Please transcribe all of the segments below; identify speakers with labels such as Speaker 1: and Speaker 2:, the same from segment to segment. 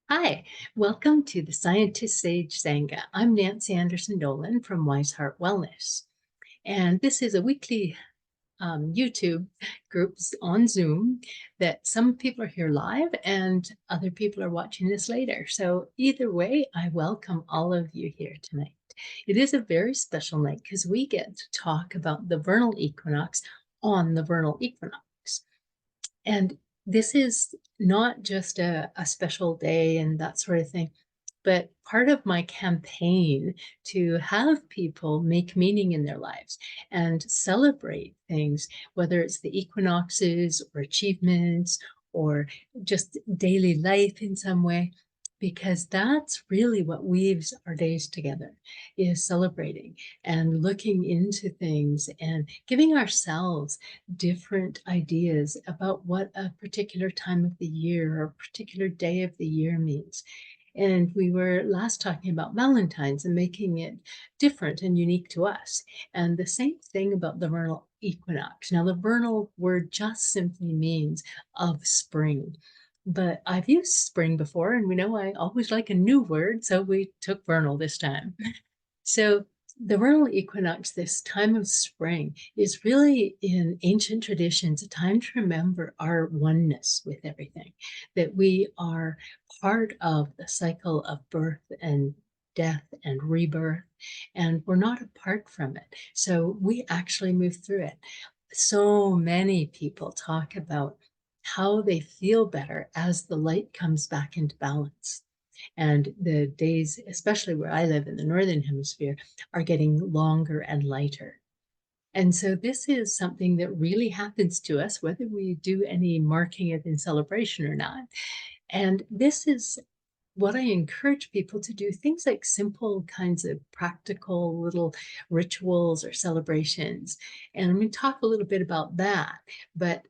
Speaker 1: Hi, welcome to the Scientist Sage SANGHA. I'm Nancy Anderson Dolan from Wise Heart Wellness, and this is a weekly YouTube groups on Zoom that some people are here live and other people are watching this later. So either way, I welcome all of you here tonight. It is a very special night because we get to talk about the vernal equinox on the vernal equinox. And this is not just a special day and that sort of thing, but part of my campaign to have people make meaning in their lives and celebrate things, whether it's the equinoxes or achievements or just daily life in some way, because that's really what weaves our days together, is celebrating and looking into things and giving ourselves different ideas about what a particular time of the year or a particular day of the year means. And we were last talking about Valentine's and making it different and unique to us. And the same thing about the vernal equinox. Now, the vernal word just simply means of spring. But I've used spring before, and we know I always like a new word, so we took vernal this time. So the vernal equinox, this time of spring, is really in ancient traditions a time to remember our oneness with everything, that we are part of the cycle of birth and death and rebirth, and we're not apart from it. So we actually move through it. So many people talk about how they feel better as the light comes back into balance. And the days, especially where I live in the Northern Hemisphere, are getting longer and lighter. And so this is something that really happens to us, whether we do any marking it in celebration or not. And this is what I encourage people to do, things like simple kinds of practical little rituals or celebrations. And I'm going to talk a little bit about that. But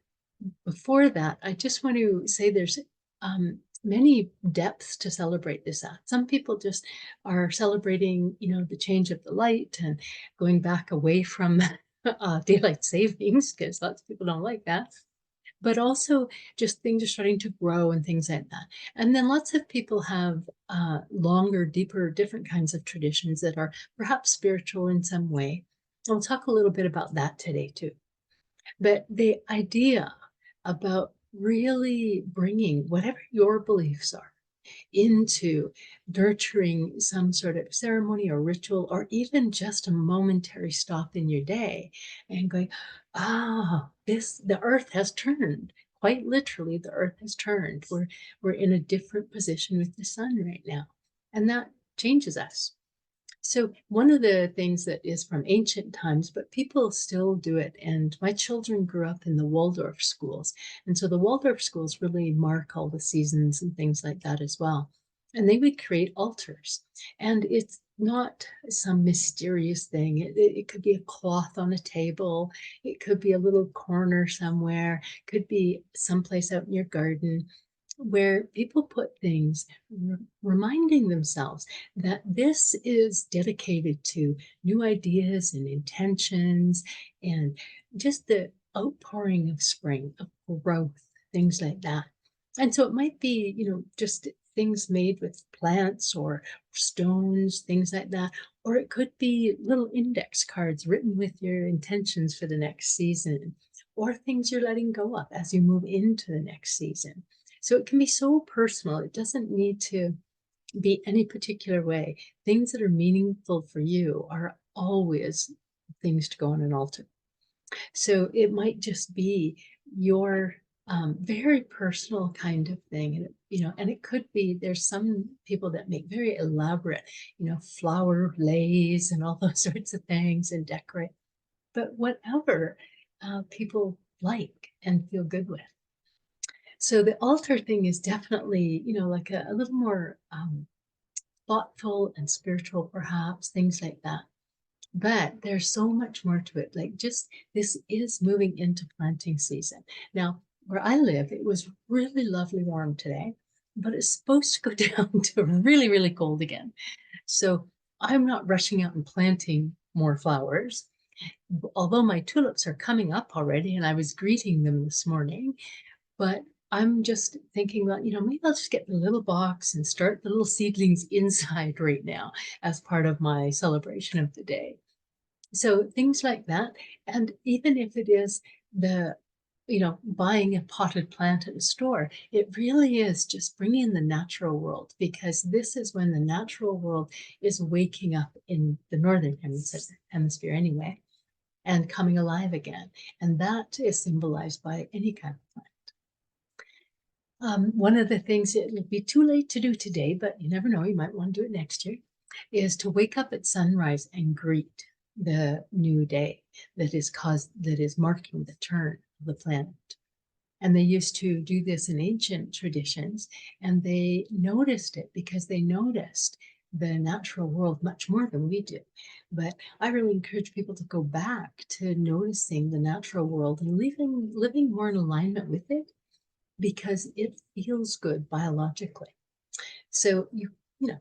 Speaker 1: before that, I just want to say there's many depths to celebrate this at. Some people just are celebrating, the change of the light and going back away from daylight savings, because lots of people don't like that. But also just things are starting to grow and things like that. And then lots of people have longer, deeper, different kinds of traditions that are perhaps spiritual in some way. I'll talk a little bit about that today too. But the idea about really bringing whatever your beliefs are into nurturing some sort of ceremony or ritual, or even just a momentary stop in your day and going, the earth has turned. Quite literally, the earth has turned. We're in a different position with the sun right now. And that changes us. So one of the things that is from ancient times, but people still do it. And my children grew up in the Waldorf schools. And so the Waldorf schools really mark all the seasons and things like that as well. And they would create altars. And it's not some mysterious thing. It could be a cloth on a table. It could be a little corner somewhere. It could be someplace out in your garden where people put things reminding themselves that this is dedicated to new ideas and intentions and just the outpouring of spring, of growth, things like that. And so it might be, just things made with plants or stones, things like that. Or it could be little index cards written with your intentions for the next season, or things you're letting go of as you move into the next season. So it can be so personal. It doesn't need to be any particular way. Things that are meaningful for you are always things to go on an altar. So it might just be your very personal kind of thing. And it could be, there's some people that make very elaborate, flower lays and all those sorts of things and decorate. But whatever people like and feel good with. So the altar thing is definitely, like a little more thoughtful and spiritual, perhaps, things like that. But there's so much more to it. Like, just this is moving into planting season. Now, where I live, it was really lovely warm today, but it's supposed to go down to really, really cold again. So I'm not rushing out and planting more flowers, although my tulips are coming up already and I was greeting them this morning. But I'm just thinking about, maybe I'll just get the little box and start the little seedlings inside right now as part of my celebration of the day. So things like that. And even if it is buying a potted plant at a store, it really is just bringing in the natural world, because this is when the natural world is waking up in the northern hemisphere anyway, and coming alive again. And that is symbolized by any kind of plant. One of the things, it will be too late to do today, but you never know, you might want to do it next year, is to wake up at sunrise and greet the new day that is marking the turn of the planet. And they used to do this in ancient traditions, and they noticed it because they noticed the natural world much more than we do. But I really encourage people to go back to noticing the natural world and living more in alignment with it, because it feels good biologically. So you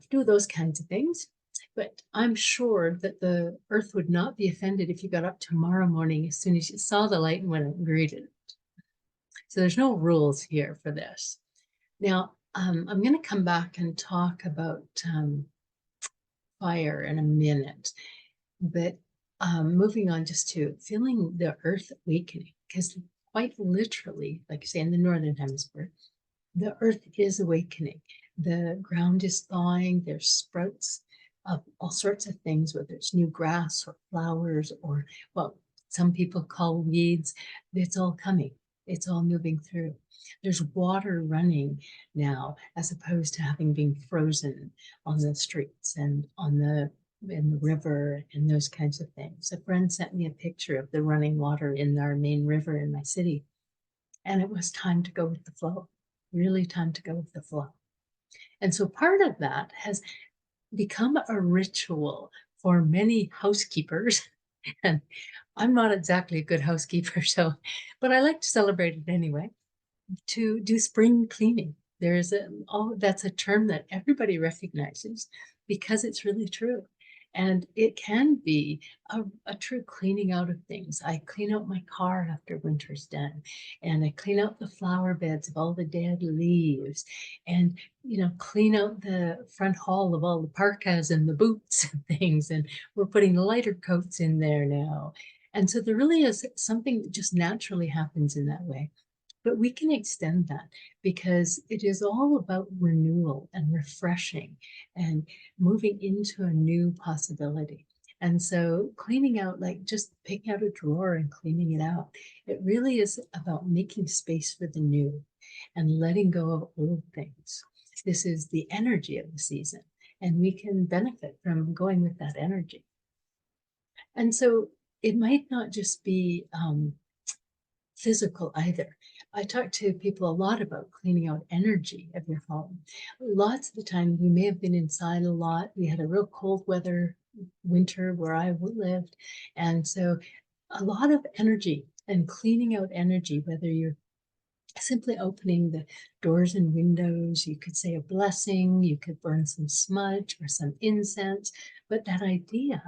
Speaker 1: do those kinds of things. But I'm sure that the earth would not be offended if you got up tomorrow morning as soon as you saw the light and went out and greeted it. So there's no rules here for this. Now, I'm going to come back and talk about fire in a minute, but moving on just to feeling the earth awakening, because quite literally, like I say, in the northern hemisphere, the earth is awakening. The ground is thawing. There's sprouts of all sorts of things, whether it's new grass or flowers or, well, some people call weeds. It's all coming. It's all moving through. There's water running now, as opposed to having been frozen on the streets and in the river and those kinds of things. A friend sent me a picture of the running water in our main river in my city, and it was time to go with the flow. Really time to go with the flow. And so part of that has become a ritual for many housekeepers. And I'm not exactly a good housekeeper, but I like to celebrate it anyway, to do spring cleaning. That's a term that everybody recognizes, because it's really true. And it can be a true cleaning out of things. I clean out my car after winter's done, and I clean out the flower beds of all the dead leaves, and clean out the front hall of all the parkas and the boots and things. And we're putting the lighter coats in there now. And so there really is something that just naturally happens in that way. But we can extend that, because it is all about renewal and refreshing and moving into a new possibility. And so cleaning out, like just picking out a drawer and cleaning it out, it really is about making space for the new and letting go of old things. This is the energy of the season, and we can benefit from going with that energy. And so it might not just be physical either. I talk to people a lot about cleaning out energy of your home. Lots of the time, we may have been inside a lot. We had a real cold weather winter where I lived. And so a lot of energy, and cleaning out energy, whether you're simply opening the doors and windows, you could say a blessing, you could burn some smudge or some incense, but that idea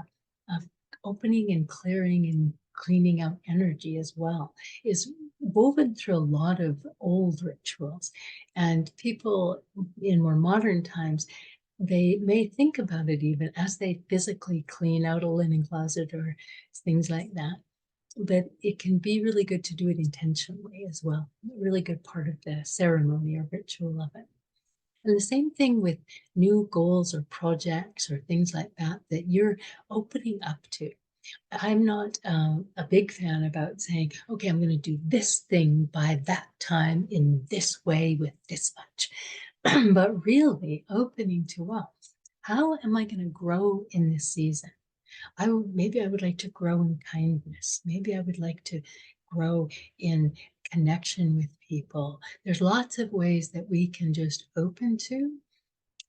Speaker 1: of opening and clearing and cleaning out energy as well is woven through a lot of old rituals. And people in more modern times, they may think about it even as they physically clean out a linen closet or things like that. But it can be really good to do it intentionally as well. A really good part of the ceremony or ritual of it. And the same thing with new goals or projects or things like that, that you're opening up to. I'm not a big fan about saying, okay, I'm going to do this thing by that time in this way with this much, but really opening to, well, how am I going to grow in this season? Maybe I would like to grow in kindness. Maybe I would like to grow in connection with people. There's lots of ways that we can just open to.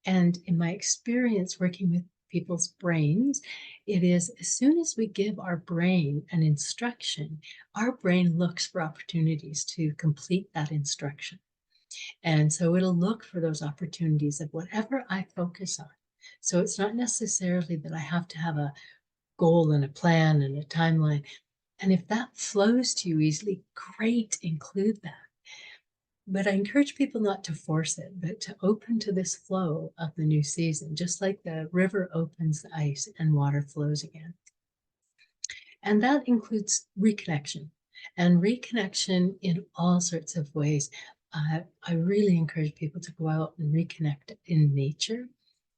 Speaker 1: And in my experience working with people's brains, it is as soon as we give our brain an instruction, our brain looks for opportunities to complete that instruction. And so it'll look for those opportunities of whatever I focus on. So it's not necessarily that I have to have a goal and a plan and a timeline. And if that flows to you easily, great, include that. But I encourage people not to force it, but to open to this flow of the new season, just like the river opens the ice and water flows again. And that includes reconnection, and reconnection in all sorts of ways. I really encourage people to go out and reconnect in nature.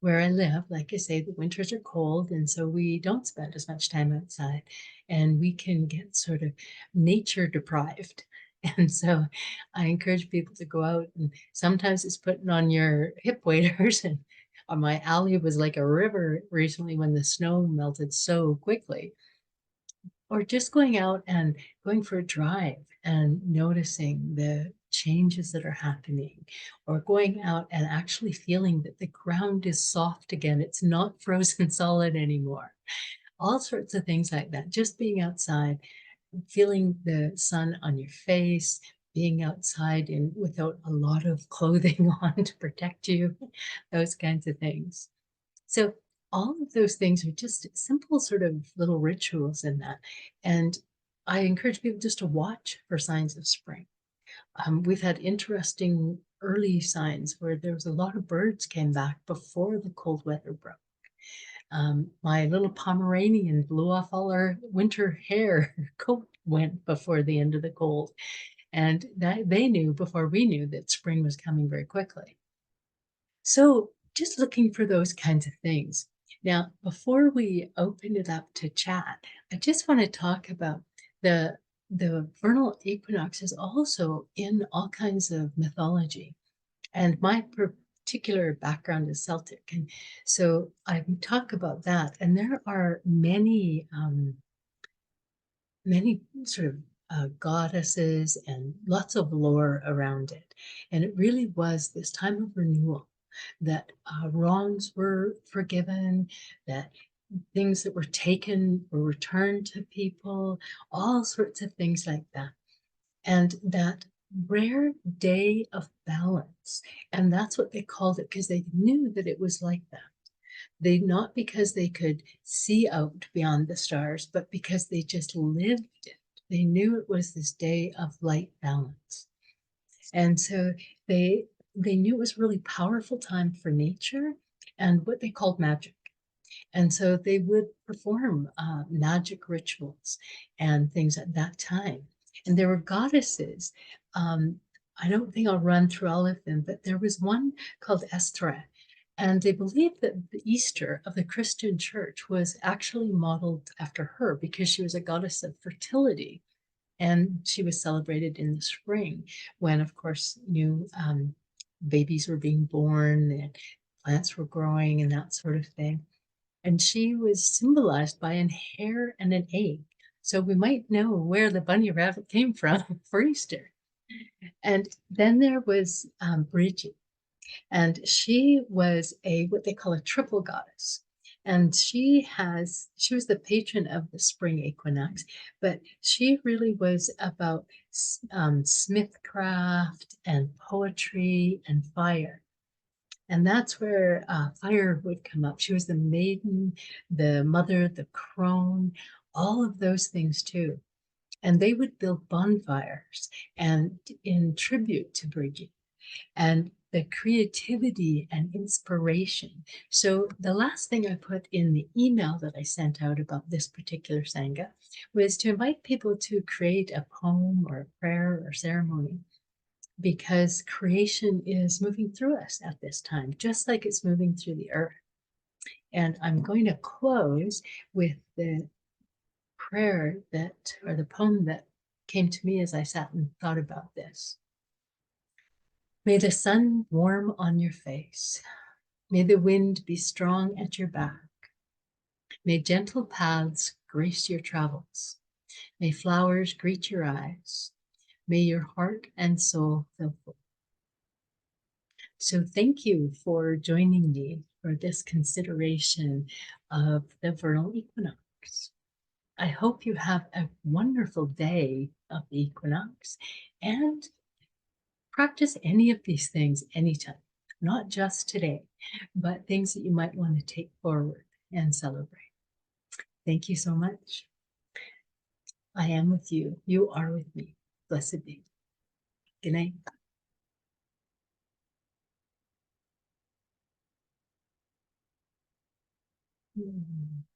Speaker 1: Where I live, like I say, the winters are cold, and so we don't spend as much time outside, and we can get sort of nature deprived. And so I encourage people to go out, and sometimes it's putting on your hip waders. And my alley was like a river recently when the snow melted so quickly. Or just going out and going for a drive and noticing the changes that are happening, or going out and actually feeling that the ground is soft again. It's not frozen solid anymore. All sorts of things like that. Just being outside, feeling the sun on your face, being outside in without a lot of clothing on to protect you, those kinds of things. So all of those things are just simple sort of little rituals in that. And I encourage people just to watch for signs of spring. We've had interesting early signs where there was a lot of birds came back before the cold weather broke. My little Pomeranian blew off all our winter hair. Her coat went before the end of the cold. And that they knew before we knew that spring was coming very quickly. So just looking for those kinds of things. Now, before we open it up to chat, I just want to talk about the vernal equinox is also in all kinds of mythology. And my particular background is Celtic. And so I talk about that. And there are many, many sort of goddesses and lots of lore around it. And it really was this time of renewal, that wrongs were forgiven, that things that were taken were returned to people, all sorts of things like that. And that rare day of balance. And that's what they called it, because they knew that it was like that. They, not because they could see out beyond the stars, but because they just lived it. They knew it was this day of light balance. And so they knew it was a really powerful time for nature and what they called magic. And so they would perform magic rituals and things at that time. And there were goddesses. I don't think I'll run through all of them, but there was one called Estra. And they believed that the Easter of the Christian church was actually modeled after her because she was a goddess of fertility. And she was celebrated in the spring when, of course, new babies were being born and plants were growing and that sort of thing. And she was symbolized by an hare and an egg. So we might know where the bunny rabbit came from for Easter. And then there was Bridget, and she was what they call a triple goddess. And she was the patron of the spring equinox, but she really was about smithcraft and poetry and fire. And that's where fire would come up. She was the maiden, the mother, the crone, all of those things too. And they would build bonfires and in tribute to Bridget and the creativity and inspiration. So the last thing I put in the email that I sent out about this particular Sangha was to invite people to create a poem or a prayer or ceremony, because creation is moving through us at this time, just like it's moving through the earth. And I'm going to close with the prayer or the poem that came to me as I sat and thought about this. May the sun warm on your face. May the wind be strong at your back. May gentle paths grace your travels. May flowers greet your eyes. May your heart and soul feel full. So thank you for joining me for this consideration of the vernal equinox. I hope you have a wonderful day of the equinox and practice any of these things anytime, not just today, but things that you might want to take forward and celebrate. Thank you so much. I am with you. You are with me. Blessed be. Good night. Mm.